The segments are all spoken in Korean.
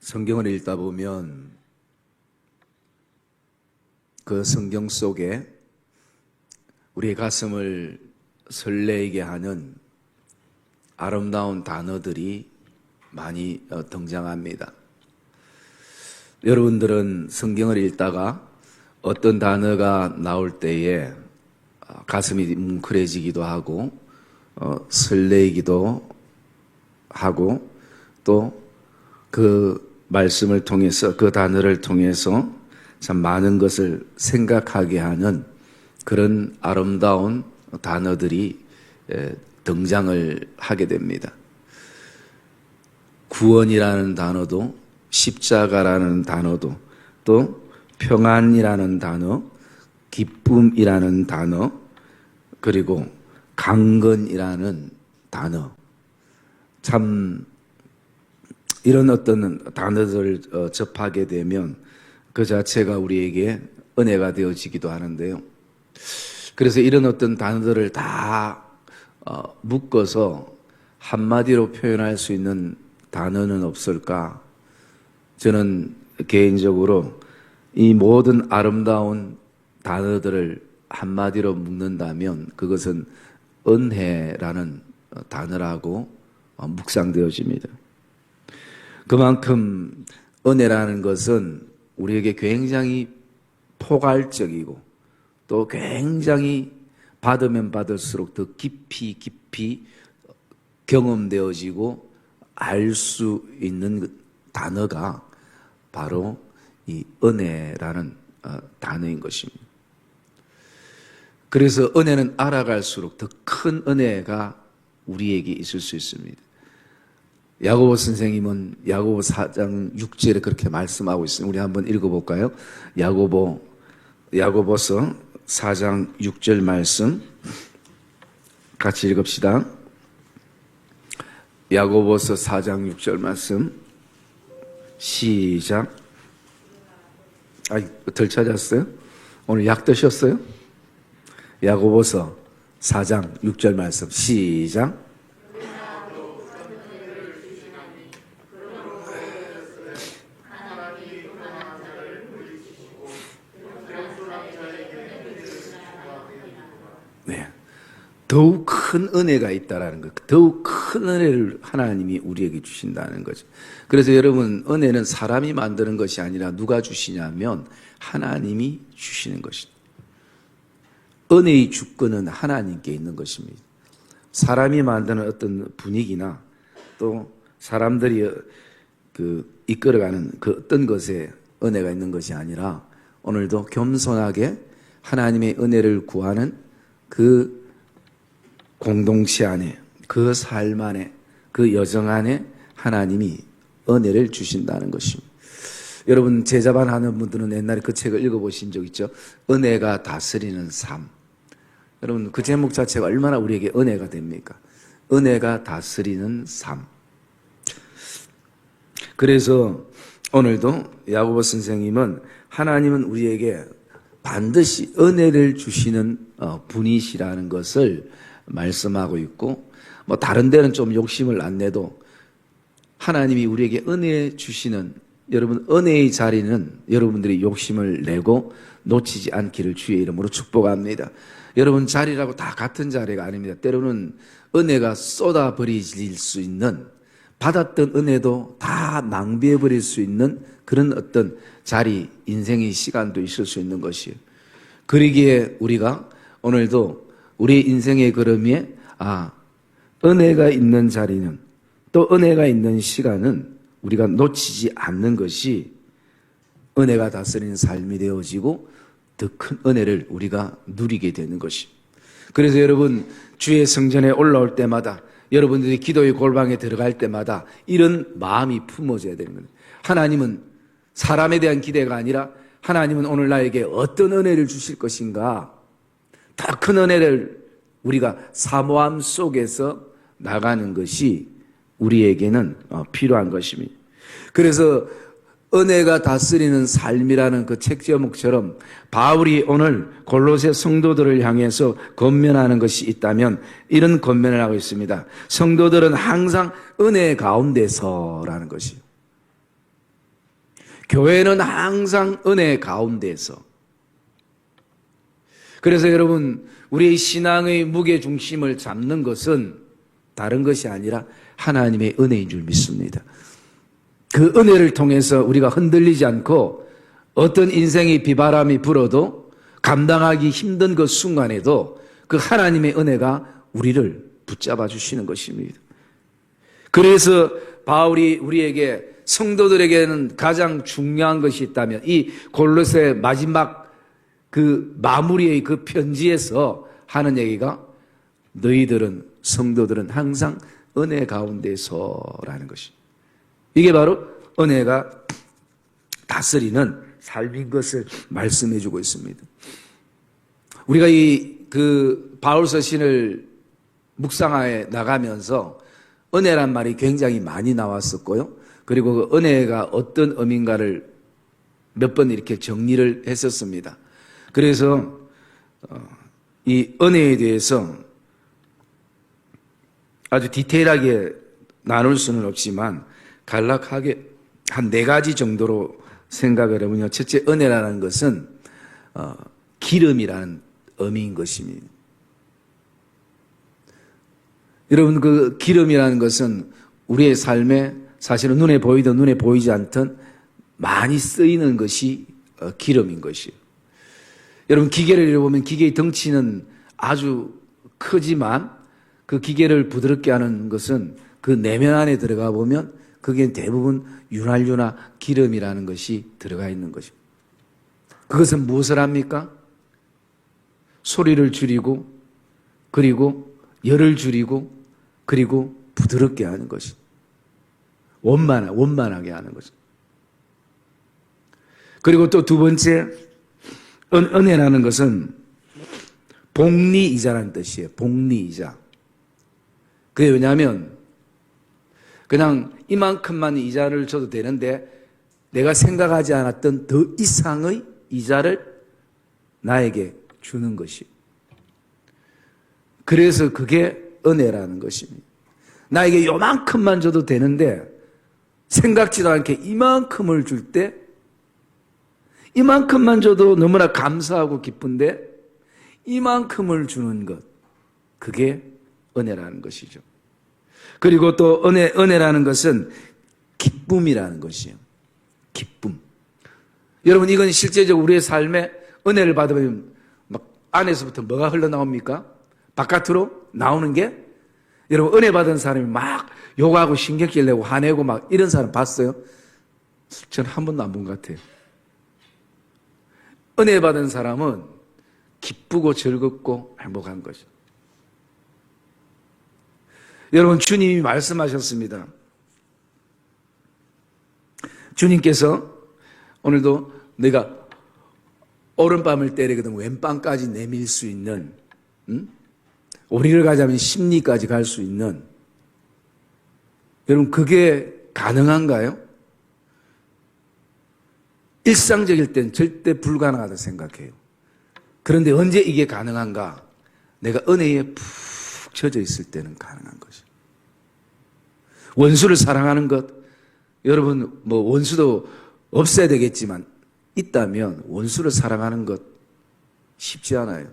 성경을 읽다 보면 그 성경 속에 우리의 가슴을 설레게 하는 아름다운 단어들이 많이 등장합니다. 여러분들은 성경을 읽다가 어떤 단어가 나올 때에 가슴이 뭉클해지기도 하고 설레기도 하고 또 그 말씀을 통해서 그 단어를 통해서 참 많은 것을 생각하게 하는 그런 아름다운 단어들이 등장을 하게 됩니다. 구원이라는 단어도 십자가라는 단어도 또 평안이라는 단어, 기쁨이라는 단어, 그리고 강건이라는 단어, 참 이런 어떤 단어들을 접하게 되면 그 자체가 우리에게 은혜가 되어지기도 하는데요. 그래서 이런 어떤 단어들을 다 묶어서 한마디로 표현할 수 있는 단어는 없을까? 저는 개인적으로 이 모든 아름다운 단어들을 한마디로 묶는다면 그것은 은혜라는 단어라고 묵상되어집니다. 그만큼 은혜라는 것은 우리에게 굉장히 포괄적이고 또 굉장히 받으면 받을수록 더 깊이 경험되어지고 알 수 있는 단어가 바로 이 은혜라는 단어인 것입니다. 그래서 은혜는 알아갈수록 더 큰 은혜가 우리에게 있을 수 있습니다. 야고보 선생님은 야고보 4장 6절에 그렇게 말씀하고 있습니다. 우리 한번 읽어볼까요? 야고보서 4장 6절 말씀 같이 읽읍시다. 야고보서 4장 6절 말씀 시작. 덜 찾았어요? 오늘 약 드셨어요? 야고보서 4장 6절 말씀 시작. 네, 더욱 큰 은혜가 있다라는 것, 더욱 큰 은혜를 하나님이 우리에게 주신다는 거죠. 그래서 여러분, 은혜는 사람이 만드는 것이 아니라 누가 주시냐면 하나님이 주시는 것입니다. 은혜의 주권은 하나님께 있는 것입니다. 사람이 만드는 어떤 분위기나 또 사람들이 이끌어가는 그 어떤 것에 은혜가 있는 것이 아니라 오늘도 겸손하게 하나님의 은혜를 구하는 그 공동체 안에, 그 삶 안에, 그 여정 안에 하나님이 은혜를 주신다는 것입니다. 여러분, 제자반 하는 분들은 옛날에 그 책을 읽어보신 적 있죠? 은혜가 다스리는 삶. 여러분, 그 제목 자체가 얼마나 우리에게 은혜가 됩니까? 은혜가 다스리는 삶. 그래서 오늘도 야고보 선생님은 하나님은 우리에게 반드시 은혜를 주시는 분이시라는 것을 말씀하고 있고, 뭐 다른 데는 좀 욕심을 안 내도 하나님이 우리에게 은혜 주시는, 여러분, 은혜의 자리는 여러분들이 욕심을 내고 놓치지 않기를 주의 이름으로 축복합니다. 여러분, 자리라고 다 같은 자리가 아닙니다. 때로는 은혜가 쏟아버릴 수 있는, 받았던 은혜도 다 낭비해버릴 수 있는 그런 어떤 자리, 인생의 시간도 있을 수 있는 것이에요. 그러기에 우리가 오늘도 우리 인생의 걸음에 은혜가 있는 자리는, 또 은혜가 있는 시간은 우리가 놓치지 않는 것이 은혜가 다스리는 삶이 되어지고 더 큰 은혜를 우리가 누리게 되는 것입니다. 그래서 여러분, 주의 성전에 올라올 때마다, 여러분들이 기도의 골방에 들어갈 때마다 이런 마음이 품어져야 되는 겁니다. 하나님은 사람에 대한 기대가 아니라 하나님은 오늘 나에게 어떤 은혜를 주실 것인가, 더 큰 은혜를 우리가 사모함 속에서 나가는 것이 우리에게는 필요한 것입니다. 그래서 은혜가 다스리는 삶이라는 그 책 제목처럼 바울이 오늘 골로새 성도들을 향해서 권면하는 것이 있다면 이런 권면을 하고 있습니다. 성도들은 항상 은혜 가운데서라는 것이요. 교회는 항상 은혜 가운데서. 그래서 여러분, 우리의 신앙의 무게중심을 잡는 것은 다른 것이 아니라 하나님의 은혜인 줄 믿습니다. 그 은혜를 통해서 우리가 흔들리지 않고 어떤 인생의 비바람이 불어도 감당하기 힘든 그 순간에도 그 하나님의 은혜가 우리를 붙잡아 주시는 것입니다. 그래서 바울이 우리에게, 성도들에게는 가장 중요한 것이 있다면 이 골로새 마지막 그 마무리의 그 편지에서 하는 얘기가 너희들은, 성도들은 항상 은혜 가운데서라는 것이, 이게 바로 은혜가 다스리는 삶인 것을 말씀해 주고 있습니다. 우리가 그 바울 서신을 묵상하에 나가면서 은혜란 말이 굉장히 많이 나왔었고요. 그리고 그 은혜가 어떤 의미인가를 몇 번 이렇게 정리를 했었습니다. 그래서 이 은혜에 대해서 아주 디테일하게 나눌 수는 없지만 간략하게 한 4가지 정도로 생각을 해보면, 첫째, 은혜라는 것은 기름이라는 의미인 것입니다. 여러분, 그 기름이라는 것은 우리의 삶에 사실은 눈에 보이든 눈에 보이지 않든 많이 쓰이는 것이 기름인 것이에요. 여러분, 기계를 보면 기계의 덩치는 아주 크지만 그 기계를 부드럽게 하는 것은 그 내면 안에 들어가 보면 그게 대부분 윤활유나 기름이라는 것이 들어가 있는 것이죠. 그것은 무엇을 합니까? 소리를 줄이고, 그리고 열을 줄이고, 그리고 부드럽게 하는 것이, 원만하게 하는 것이. 그리고 또 두 번째, 은혜라는 것은 복리이자라는 뜻이에요. 복리이자. 그게 왜냐하면 그냥 이만큼만 이자를 줘도 되는데 내가 생각하지 않았던 더 이상의 이자를 나에게 주는 것이. 그래서 그게 은혜라는 것입니다. 나에게 요만큼만 줘도 되는데 생각지도 않게 이만큼을 줄 때, 이만큼만 줘도 너무나 감사하고 기쁜데 이만큼을 주는 것, 그게 은혜라는 것이죠. 그리고 또 은혜라는 것은 기쁨이라는 것이에요. 기쁨. 여러분, 이건 실제적으로 우리의 삶에 은혜를 받으면 막 안에서부터 뭐가 흘러나옵니까? 바깥으로 나오는 게, 여러분, 은혜 받은 사람이 막 욕하고 신경질 내고 화내고 막 이런 사람 봤어요? 저는 한 번도 안 본 것 같아요. 은혜 받은 사람은 기쁘고 즐겁고 행복한 거죠. 여러분, 주님이 말씀하셨습니다. 주님께서 오늘도 내가 오른밤을 때리거든 왼밤까지 내밀 수 있는, 우리를 가자면 심리까지 갈 수 있는, 여러분, 그게 가능한가요? 일상적일 땐 절대 불가능하다 생각해요. 그런데 언제 이게 가능한가? 내가 은혜에 푹 젖어 있을 때는 가능한 것이죠. 원수를 사랑하는 것, 여러분, 뭐 원수도 없어야 되겠지만 있다면 원수를 사랑하는 것 쉽지 않아요.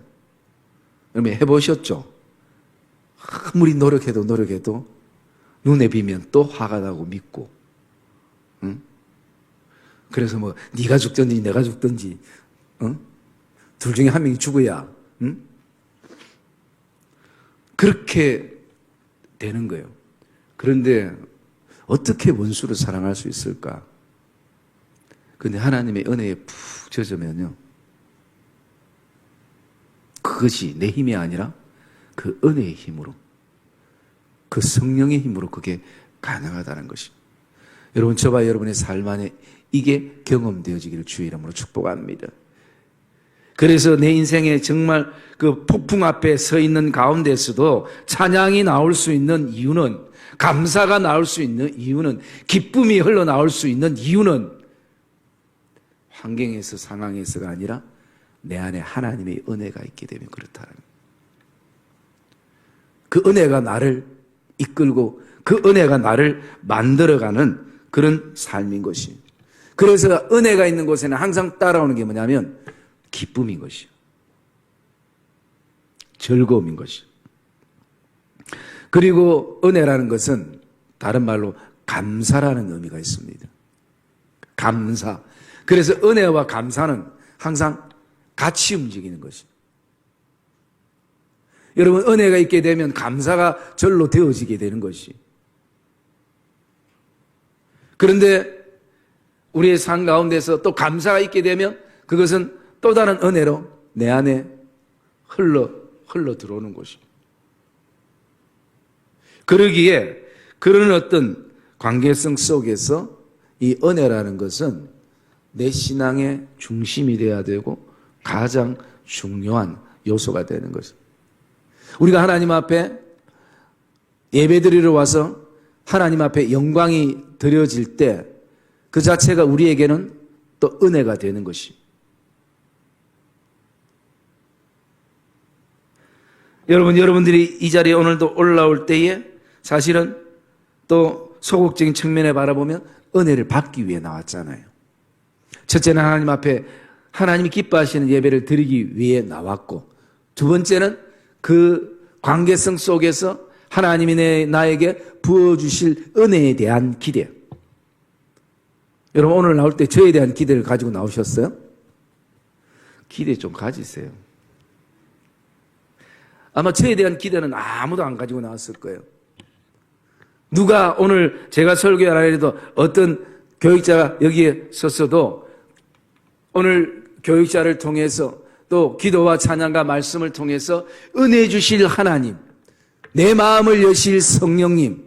여러분, 해보셨죠? 아무리 노력해도 눈에 비면 또 화가 나고 밉고, 응? 그래서 뭐 네가 죽든지 내가 죽든지, 응? 둘 중에 한 명이 죽어야, 응? 그렇게 되는 거예요. 그런데 어떻게 원수를 사랑할 수 있을까? 그런데 하나님의 은혜에 푹 젖으면요, 그것이 내 힘이 아니라 그 은혜의 힘으로, 그 성령의 힘으로 그게 가능하다는 것입니다. 여러분, 저와 여러분의 삶 안에 이게 경험되어지기를 주의 이름으로 축복합니다. 그래서 내 인생에 정말 그 폭풍 앞에 서 있는 가운데서도 찬양이 나올 수 있는 이유는, 감사가 나올 수 있는 이유는, 기쁨이 흘러나올 수 있는 이유는 환경에서, 상황에서가 아니라 내 안에 하나님의 은혜가 있게 되면 그렇다는 거예요. 그 은혜가 나를 이끌고 그 은혜가 나를 만들어가는 그런 삶인 것입니다. 그래서 은혜가 있는 곳에는 항상 따라오는 게 뭐냐면 기쁨인 것이요. 즐거움인 것이요. 그리고 은혜라는 것은 다른 말로 감사라는 의미가 있습니다. 감사. 그래서 은혜와 감사는 항상 같이 움직이는 것이요. 여러분, 은혜가 있게 되면 감사가 절로 되어지게 되는 것이. 그런데 우리의 삶 가운데서 또 감사가 있게 되면 그것은 또 다른 은혜로 내 안에 흘러 들어오는 것입니다. 그러기에 그런 어떤 관계성 속에서 이 은혜라는 것은 내 신앙의 중심이 되어야 되고 가장 중요한 요소가 되는 것입니다. 우리가 하나님 앞에 예배드리러 와서 하나님 앞에 영광이 드려질 때 그 자체가 우리에게는 또 은혜가 되는 것입니다. 여러분들이 이 자리에 오늘도 올라올 때에 사실은 또 소극적인 측면에 바라보면 은혜를 받기 위해 나왔잖아요. 첫째는 하나님 앞에 하나님이 기뻐하시는 예배를 드리기 위해 나왔고, 두 번째는 그 관계성 속에서 하나님이 나에게 부어주실 은혜에 대한 기대. 여러분, 오늘 나올 때 저에 대한 기대를 가지고 나오셨어요? 기대 좀 가지세요. 아마 저에 대한 기대는 아무도 안 가지고 나왔을 거예요. 누가 오늘 제가 설교를 하려도 어떤 교육자가 여기에 섰어도 오늘 교육자를 통해서 또 기도와 찬양과 말씀을 통해서 은혜 주실 하나님, 내 마음을 여실 성령님,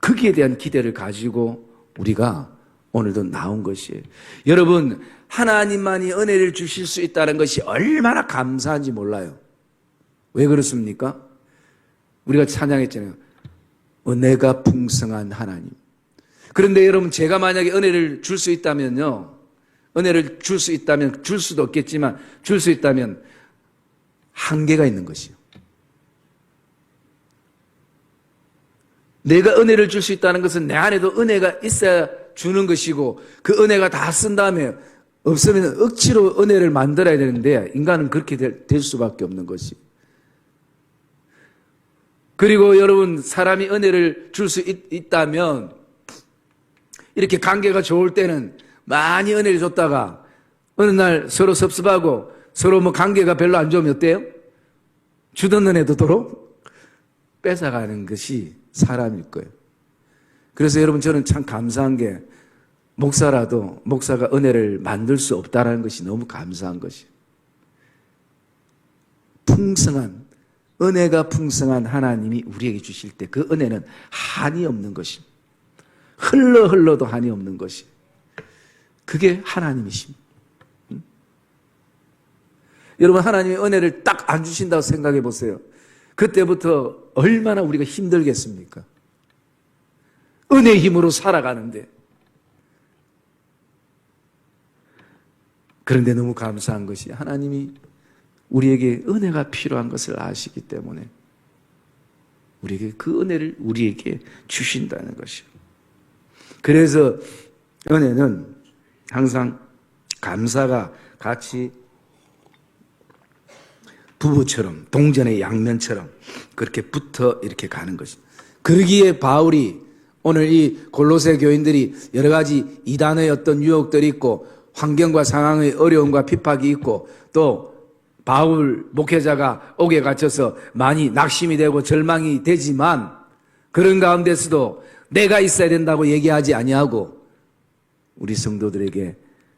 거기에 대한 기대를 가지고 우리가 오늘도 나온 것이에요. 여러분, 하나님만이 은혜를 주실 수 있다는 것이 얼마나 감사한지 몰라요. 왜 그렇습니까? 우리가 찬양했잖아요. 은혜가 풍성한 하나님. 그런데 여러분, 제가 만약에 은혜를 줄 수 있다면요, 은혜를 줄 수 있다면, 줄 수도 없겠지만 줄 수 있다면 한계가 있는 것이요. 내가 은혜를 줄 수 있다는 것은 내 안에도 은혜가 있어야 주는 것이고, 그 은혜가 다 쓴 다음에 없으면 억지로 은혜를 만들어야 되는데 인간은 그렇게 될 수밖에 없는 것이. 그리고 여러분, 사람이 은혜를 줄 수 있다면 이렇게 관계가 좋을 때는 많이 은혜를 줬다가 어느 날 서로 섭섭하고 서로 뭐 관계가 별로 안 좋으면 어때요? 주던 은혜도 도로 뺏어가는 것이 사람일 거예요. 그래서 여러분, 저는 참 감사한 게 목사가 은혜를 만들 수 없다는 것이 너무 감사한 것이에요. 은혜가 풍성한 하나님이 우리에게 주실 때 그 은혜는 한이 없는 것입니다. 흘러도 한이 없는 것이. 그게 하나님이십니다. 여러분, 하나님이 은혜를 딱 안 주신다고 생각해 보세요. 그때부터 얼마나 우리가 힘들겠습니까? 은혜의 힘으로 살아가는데. 그런데 너무 감사한 것이 하나님이 우리에게 은혜가 필요한 것을 아시기 때문에 우리에게 그 은혜를 우리에게 주신다는 것이요. 그래서 은혜는 항상 감사가 같이 부부처럼 동전의 양면처럼 그렇게 붙어 이렇게 가는 것입니다. 그러기에 바울이 오늘 이 골로새 교인들이 여러 가지 이단의 어떤 유혹들이 있고 환경과 상황의 어려움과 핍박이 있고 또 바울 목회자가 옥에 갇혀서 많이 낙심이 되고 절망이 되지만 그런 가운데서도 내가 있어야 된다고 얘기하지 아니하고 우리 성도들에게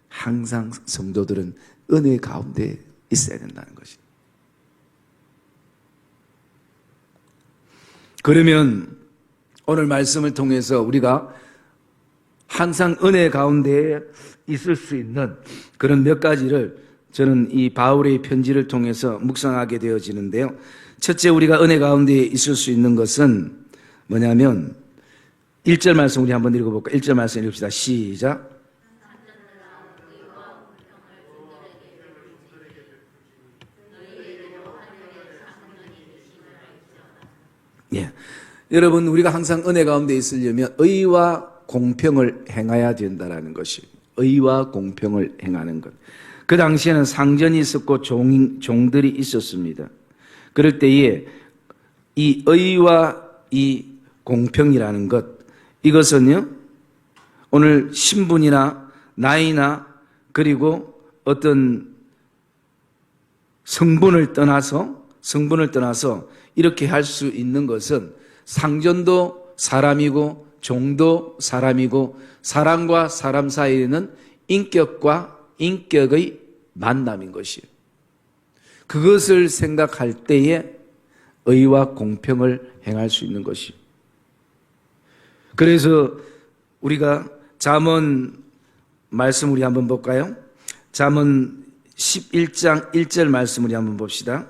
항상 성도들은 은혜 가운데 있어야 된다는 것입니다. 그러면 오늘 말씀을 통해서 우리가 항상 은혜 가운데에 있을 수 있는 그런 몇 가지를 저는 이 바울의 편지를 통해서 묵상하게 되어지는데요. 첫째, 우리가 은혜 가운데 있을 수 있는 것은 뭐냐면 1절 말씀 우리 한번 읽어볼까요? 1절 말씀 읽읍시다. 시작. 예. 여러분, 우리가 항상 은혜 가운데 있으려면 의와 공평을 행해야 된다라는 것이, 의와 공평을 행하는 것. 그 당시에는 상전이 있었고 종들이 있었습니다. 그럴 때에 이 의와 이 공평이라는 것, 이것은요, 오늘 신분이나 나이나 그리고 어떤 성분을 떠나서 이렇게 할 수 있는 것은 상전도 사람이고 종도 사람이고 사람과 사람 사이에는 인격과 인격의 만남인 것이에요. 그것을 생각할 때에 의와 공평을 행할 수 있는 것이에요. 그래서 우리가 잠언 말씀 우리 한번 볼까요? 잠언 11장 1절 말씀 우리 한번 봅시다.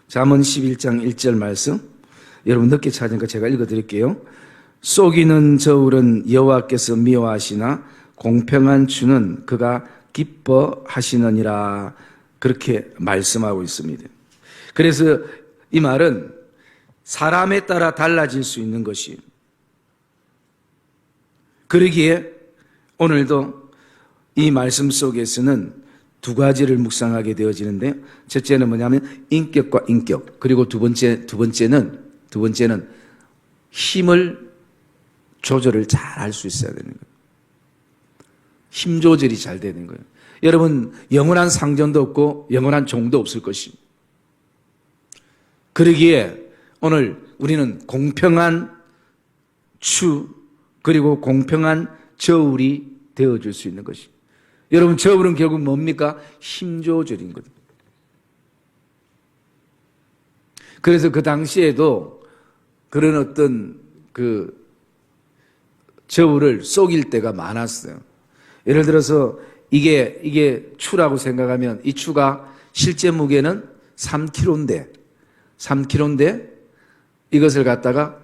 잠언 11장 1절 말씀, 여러분 늦게 찾으니까 제가 읽어드릴게요. 속이는 저울은 여호와께서 미워하시나 공평한 주는 그가 기뻐하시느니라, 그렇게 말씀하고 있습니다. 그래서 이 말은 사람에 따라 달라질 수 있는 것이, 그러기에 오늘도 이 말씀 속에서는 두 가지를 묵상하게 되어지는데, 첫째는 뭐냐면 인격과 인격, 그리고 두 번째는 힘을 조절을 잘 할 수 있어야 되는 거예요. 힘 조절이 잘 되는 거예요. 여러분, 영원한 상전도 없고 영원한 종도 없을 것입니다. 그러기에 오늘 우리는 공평한 추, 그리고 공평한 저울이 되어줄 수 있는 것입니다. 여러분, 저울은 결국 뭡니까? 힘 조절인 거죠. 그래서 그 당시에도 그런 어떤 그 저울을 속일 때가 많았어요. 예를 들어서 이게 추라고 생각하면 이 추가 실제 무게는 3kg인데 이것을 갖다가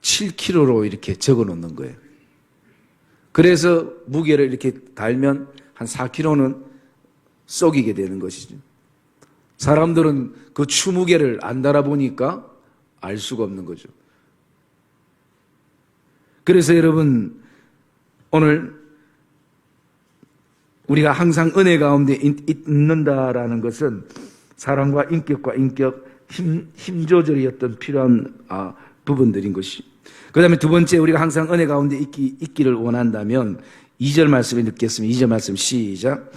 7kg로 이렇게 적어 놓는 거예요. 그래서 무게를 이렇게 달면 한 4kg는 속이게 되는 것이죠. 사람들은 그 추 무게를 안 달아보니까 알 수가 없는 거죠. 그래서 여러분, 오늘 우리가 항상 은혜 가운데 있는다라는 것은 사람과 인격과 인격, 힘 조절이 어떤 필요한 부분들인 것이. 그 다음에 두 번째, 우리가 항상 은혜 가운데 있기를 원한다면 2절 말씀을 읽겠습니다. 2절 말씀 시작.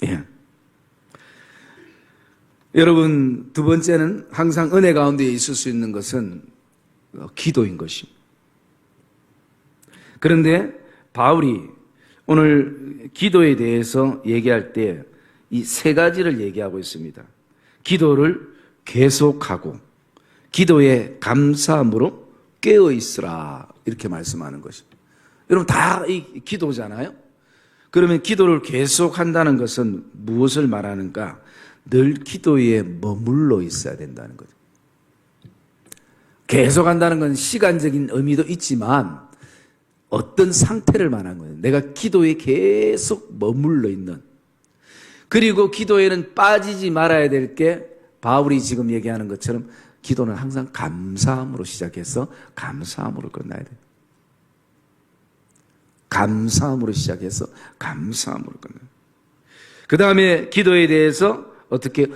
예. 여러분, 두 번째는 항상 은혜 가운데 있을 수 있는 것은 기도인 것입니다. 그런데 바울이 오늘 기도에 대해서 얘기할 때 이 세 가지를 얘기하고 있습니다. 기도를 계속하고 기도에 감사함으로 깨어 있으라, 이렇게 말씀하는 것입니다. 여러분, 다 이 기도잖아요. 그러면 기도를 계속한다는 것은 무엇을 말하는가? 늘 기도에 머물러 있어야 된다는 거죠. 계속한다는 건 시간적인 의미도 있지만 어떤 상태를 말하는 거예요. 내가 기도에 계속 머물러 있는, 그리고 기도에는 빠지지 말아야 될 게 바울이 지금 얘기하는 것처럼 기도는 항상 감사함으로 시작해서 감사함으로 끝나야 돼요. 감사함으로 시작해서 감사함으로 끝나요. 그 다음에 기도에 대해서 어떻게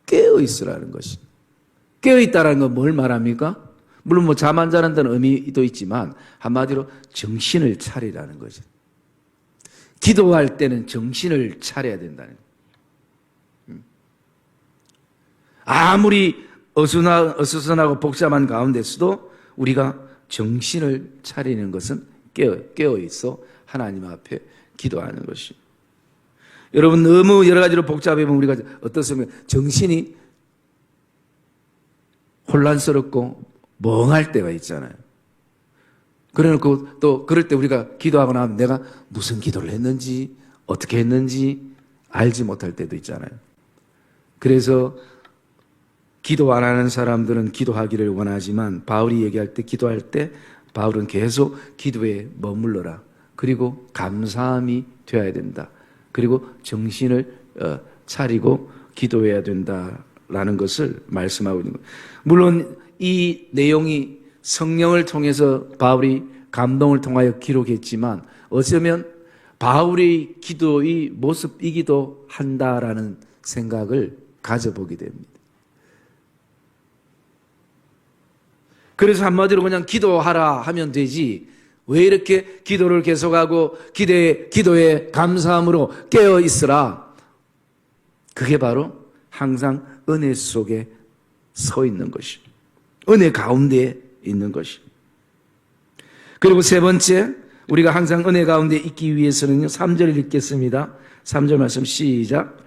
깨어 있으라는 것이. 깨어 있다라는 건 뭘 말합니까? 물론 뭐 잠 안 자는다는 의미도 있지만 한마디로 정신을 차리라는 거죠. 기도할 때는 정신을 차려야 된다는 거예요. 아무리 어수선하고 복잡한 가운데서도 우리가 정신을 차리는 것은 깨어 있어 하나님 앞에 기도하는 것이. 여러분, 너무 여러 가지로 복잡하면 우리가 어떻습니까? 정신이 혼란스럽고 멍할 때가 있잖아요. 그래놓고 또 그럴 때 우리가 기도하고 나면 내가 무슨 기도를 했는지 어떻게 했는지 알지 못할 때도 있잖아요. 그래서 기도 안 하는 사람들은 기도하기를 원하지만 바울이 얘기할 때, 기도할 때 바울은 계속 기도에 머물러라. 그리고 감사함이 되어야 된다. 그리고 정신을 차리고 기도해야 된다라는 것을 말씀하고 있는 거예요. 물론 이 내용이 성령을 통해서 바울이 감동을 통하여 기록했지만 어쩌면 바울의 기도의 모습이기도 한다라는 생각을 가져보게 됩니다. 그래서 한마디로 그냥 기도하라 하면 되지 왜 이렇게 기도를 계속하고 기도에 감사함으로 깨어 있으라. 그게 바로 항상 은혜 속에 서 있는 것이, 은혜 가운데 있는 것이. 그리고 세 번째, 우리가 항상 은혜 가운데 있기 위해서는요, 3절 읽겠습니다. 3절 말씀 시작.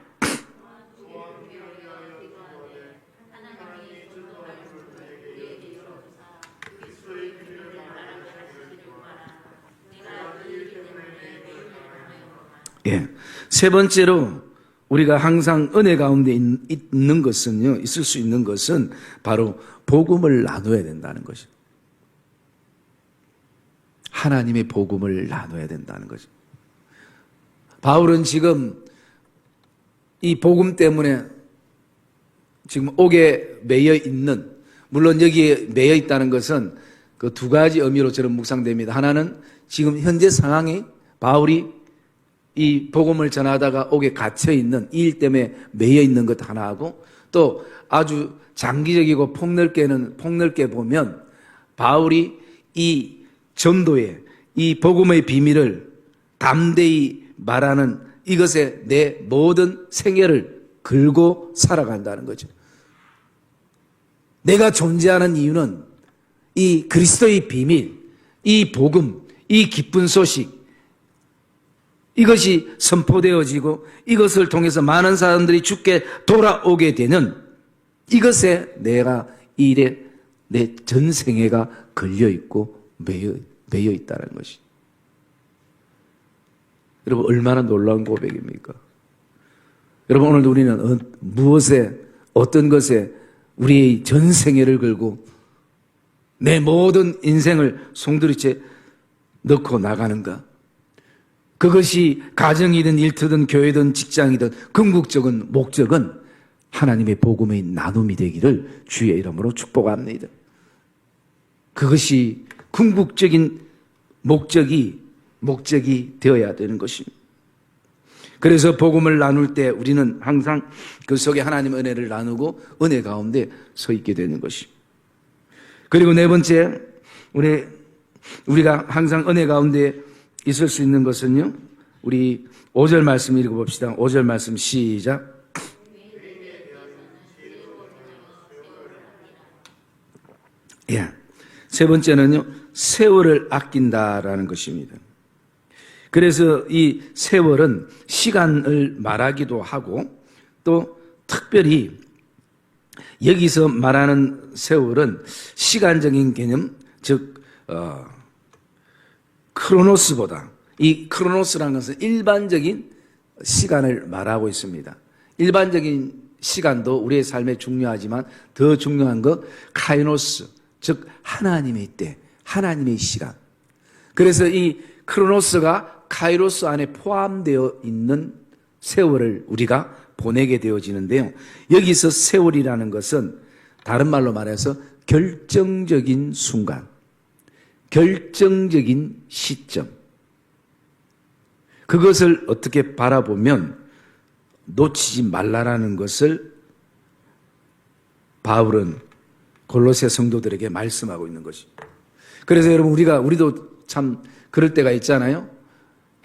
예. 세 번째로 우리가 항상 은혜 가운데 있는 것은요, 있을 수 있는 것은 바로 복음을 나눠야 된다는 것이죠. 하나님의 복음을 나눠야 된다는 거죠. 바울은 지금 이 복음 때문에 지금 옥에 매여 있는, 물론 여기에 매여 있다는 것은 그 두 가지 의미로 저는 묵상됩니다. 하나는 지금 현재 상황이 바울이 이 복음을 전하다가 옥에 갇혀 있는 이 일 때문에 매여 있는 것 하나하고, 또 아주 장기적이고 폭넓게 보면 바울이 이 전도의 이 복음의 비밀을 담대히 말하는 이것에 내 모든 생애를 걸고 살아간다는 거죠. 내가 존재하는 이유는 이 그리스도의 비밀, 이 복음, 이 기쁜 소식, 이것이 선포되어지고 이것을 통해서 많은 사람들이 주께 돌아오게 되는 이것에 내가 이 일에 내 전생애가 걸려있고 매여 있다는 것이. 여러분, 얼마나 놀라운 고백입니까? 여러분, 오늘도 우리는 무엇에, 어떤 것에 우리의 전생애를 걸고 내 모든 인생을 송두리째 넣고 나가는가? 그것이 가정이든 일터든 교회든 직장이든 궁극적인 목적은 하나님의 복음의 나눔이 되기를 주의 이름으로 축복합니다. 그것이 궁극적인 목적이 되어야 되는 것입니다. 그래서 복음을 나눌 때 우리는 항상 그 속에 하나님의 은혜를 나누고 은혜 가운데 서 있게 되는 것입니다. 그리고 네 번째, 우리가 항상 은혜 가운데 있을 수 있는 것은요, 우리 5절 말씀 읽어봅시다. 5절 말씀 시작. 예. 세 번째는요, 세월을 아낀다라는 것입니다. 그래서 이 세월은 시간을 말하기도 하고, 또 특별히 여기서 말하는 세월은 시간적인 개념, 즉 크로노스보다, 이 크로노스라는 것은 일반적인 시간을 말하고 있습니다. 일반적인 시간도 우리의 삶에 중요하지만 더 중요한 것 카이노스, 즉 하나님의 때, 하나님의 시간. 그래서 이 크로노스가 카이로스 안에 포함되어 있는 세월을 우리가 보내게 되어지는데요. 여기서 세월이라는 것은 다른 말로 말해서 결정적인 순간, 결정적인 시점. 그것을 어떻게 바라보면 놓치지 말라라는 것을 바울은 골로새 성도들에게 말씀하고 있는 것입니다. 그래서 여러분, 우리도 참 그럴 때가 있잖아요.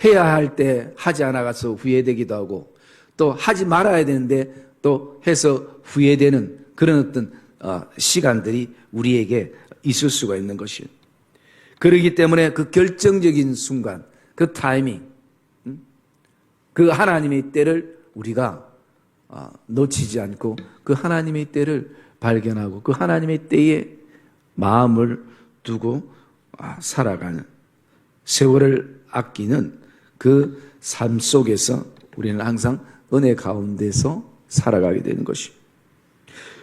해야 할 때 하지 않아가서 후회되기도 하고, 또 하지 말아야 되는데 또 해서 후회되는 그런 어떤 시간들이 우리에게 있을 수가 있는 것이에요. 그렇기 때문에 그 결정적인 순간, 그 타이밍, 그 하나님의 때를 우리가 놓치지 않고 그 하나님의 때를 발견하고 그 하나님의 때에 마음을 두고 살아가는, 세월을 아끼는 그 삶 속에서 우리는 항상 은혜 가운데서 살아가게 되는 것입니다.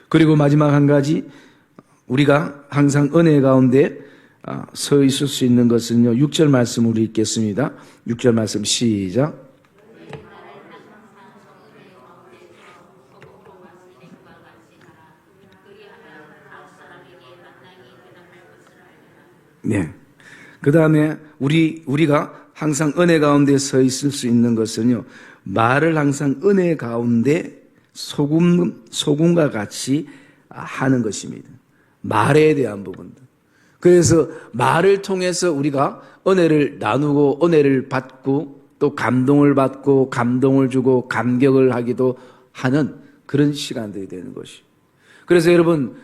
그리고 마지막 한 가지, 우리가 항상 은혜 가운데 서 있을 수 있는 것은요, 6절 말씀 우리 읽겠습니다. 6절 말씀 시작. 네. 그 다음에 우리가 항상 은혜 가운데 서 있을 수 있는 것은요, 말을 항상 은혜 가운데 소금과 같이 하는 것입니다. 말에 대한 부분들. 그래서 말을 통해서 우리가 은혜를 나누고 은혜를 받고 또 감동을 받고 감동을 주고 감격을 하기도 하는 그런 시간들이 되는 것이죠. 그래서 여러분,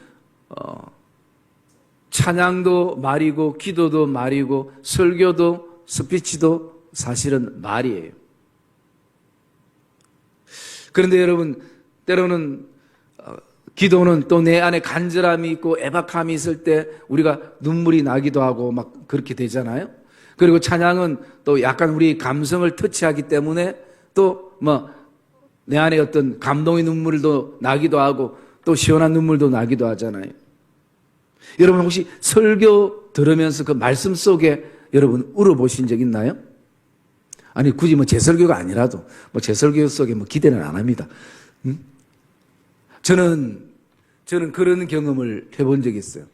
찬양도 말이고 기도도 말이고 설교도 스피치도 사실은 말이에요. 그런데 여러분, 때로는 기도는 또 내 안에 간절함이 있고 애박함이 있을 때 우리가 눈물이 나기도 하고 막 그렇게 되잖아요. 그리고 찬양은 또 약간 우리 감성을 터치하기 때문에 또 내 안에 어떤 감동의 눈물도 나기도 하고 또 시원한 눈물도 나기도 하잖아요. 여러분 혹시 설교 들으면서 그 말씀 속에 여러분 울어보신 적 있나요? 아니 굳이 제 설교가 아니라도 제 설교 속에 기대는 안 합니다. 저는 그런 경험을 해본 적이 있어요.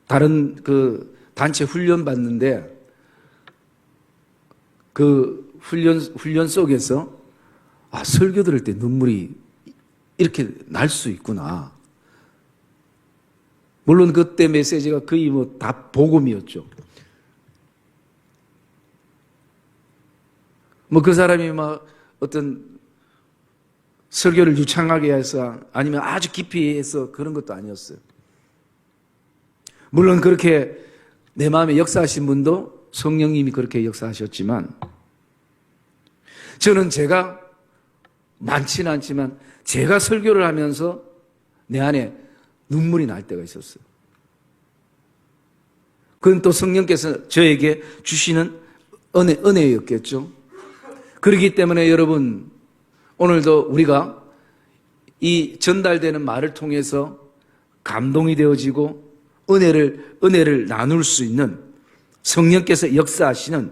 다른 그 단체 훈련 받는데 그 훈련 속에서 설교 들을 때 눈물이 이렇게 날 수 있구나. 물론 그때 메시지가 거의 다 복음이었죠. 그 사람이 어떤 설교를 유창하게 해서 아니면 아주 깊이 해서 그런 것도 아니었어요. 물론 그렇게 내 마음에 역사하신 분도 성령님이 그렇게 역사하셨지만 저는 제가 많지는 않지만 제가 설교를 하면서 내 안에 눈물이 날 때가 있었어요. 그건 또 성령께서 저에게 주시는 은혜였겠죠. 그렇기 때문에 여러분 오늘도 우리가 이 전달되는 말을 통해서 감동이 되어지고 은혜를 나눌 수 있는 성령께서 역사하시는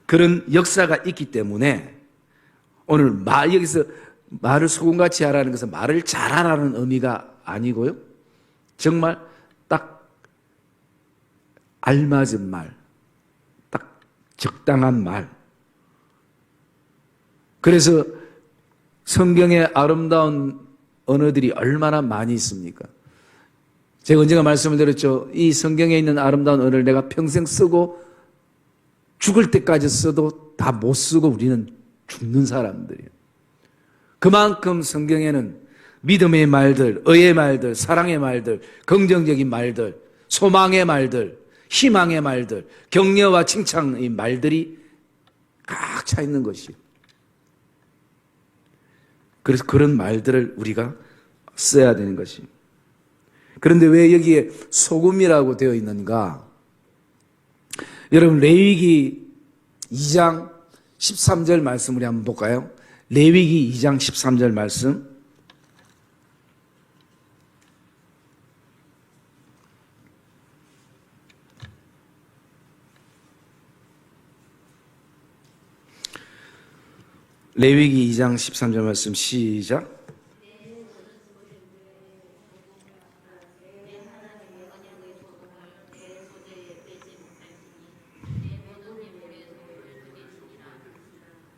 그런 역사가 있기 때문에 오늘 여기서 말을 소금같이 하라는 것은 말을 잘하라는 의미가 아니고요. 정말 딱 알맞은 말, 딱 적당한 말. 그래서 성경의 아름다운 언어들이 얼마나 많이 있습니까? 제가 언젠가 말씀을 드렸죠. 이 성경에 있는 아름다운 언어를 내가 평생 쓰고 죽을 때까지 써도 다 못 쓰고 우리는 죽는 사람들이에요. 그만큼 성경에는 믿음의 말들, 의의 말들, 사랑의 말들, 긍정적인 말들, 소망의 말들, 희망의 말들, 격려와 칭찬의 말들이 꽉 차 있는 것이에요. 그래서 그런 말들을 우리가 써야 되는 것입니다. 그런데 왜 여기에 소금이라고 되어 있는가? 여러분 레위기 2장 13절 말씀 우리 한번 볼까요? 레위기 2장 13절 말씀. 레위기 2장 13절 말씀 시작.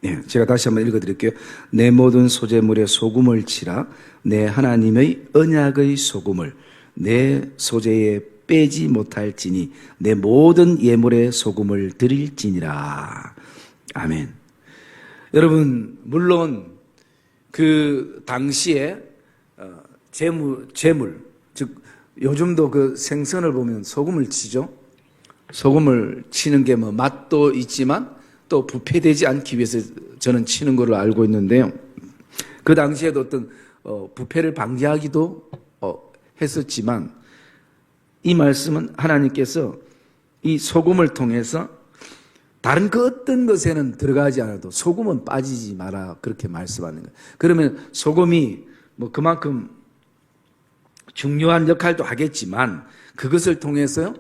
네, 제가 다시 한번 읽어드릴게요. 내 모든 소재물에 소금을 치라. 내 하나님의 언약의 소금을 내 소재에 빼지 못할지니 내 모든 예물에 소금을 드릴지니라. 아멘. 여러분 물론 그 당시에 재물 즉 요즘도 그 생선을 보면 소금을 치죠. 소금을 치는 게 맛도 있지만 또 부패되지 않기 위해서 저는 치는 걸로 알고 있는데요. 그 당시에도 어떤 부패를 방지하기도 했었지만 이 말씀은 하나님께서 이 소금을 통해서 다른 그 어떤 것에는 들어가지 않아도 소금은 빠지지 마라 그렇게 말씀하는 거예요. 그러면 소금이 그만큼 중요한 역할도 하겠지만 그것을 통해서요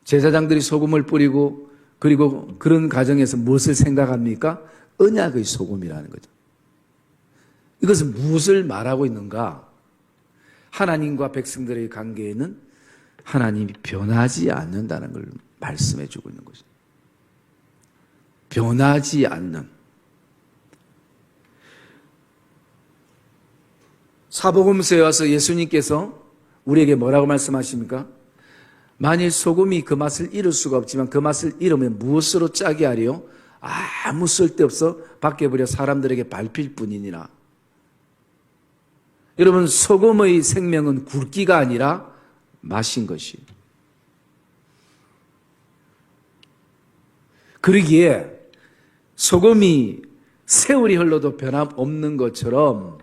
제사장들이 소금을 뿌리고 그리고 그런 과정에서 무엇을 생각합니까? 언약의 소금이라는 거죠. 이것은 무엇을 말하고 있는가? 하나님과 백성들의 관계에는 하나님이 변하지 않는다는 걸 말씀해 주고 있는 것입니다. 변하지 않는. 사복음서에 와서 예수님께서 우리에게 뭐라고 말씀하십니까? 만일 소금이 그 맛을 잃을 수가 없지만 그 맛을 잃으면 무엇으로 짜게 하리요? 아무 쓸데없어 밖에 버려 사람들에게 밟힐 뿐이니라. 여러분, 소금의 생명은 굵기가 아니라 맛인 것이. 그러기에 소금이 세월이 흘러도 변함없는 것처럼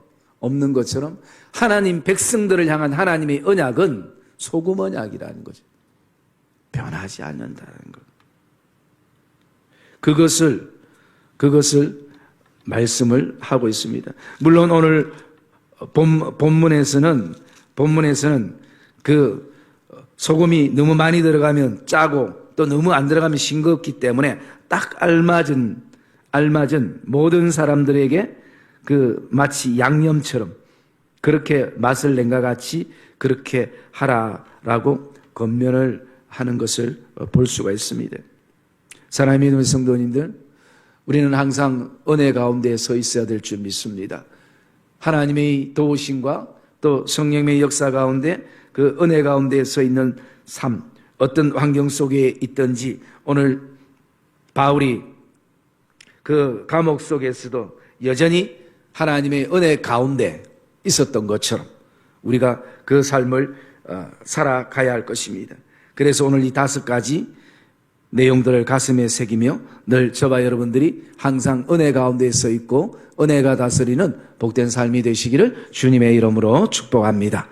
하나님 백성들을 향한 하나님의 언약은 소금 언약이라는 거죠. 변하지 않는다는 것. 그것을 말씀을 하고 있습니다. 물론 오늘 본문에서는 그 소금이 너무 많이 들어가면 짜고 또 너무 안 들어가면 싱겁기 때문에 딱 알맞은 모든 사람들에게 그 마치 양념처럼 그렇게 맛을 낸과 같이 그렇게 하라라고 권면을 하는 것을 볼 수가 있습니다. 사랑하는 믿음의 성도님들, 우리는 항상 은혜 가운데 서 있어야 될 줄 믿습니다. 하나님의 도우심과 또 성령의 역사 가운데 그 은혜 가운데 서 있는 삶, 어떤 환경 속에 있든지 오늘 바울이 그 감옥 속에서도 여전히 하나님의 은혜 가운데 있었던 것처럼 우리가 그 삶을 살아가야 할 것입니다. 그래서 오늘 이 5가지 내용들을 가슴에 새기며 늘 저와 여러분들이 항상 은혜 가운데 서 있고 은혜가 다스리는 복된 삶이 되시기를 주님의 이름으로 축복합니다.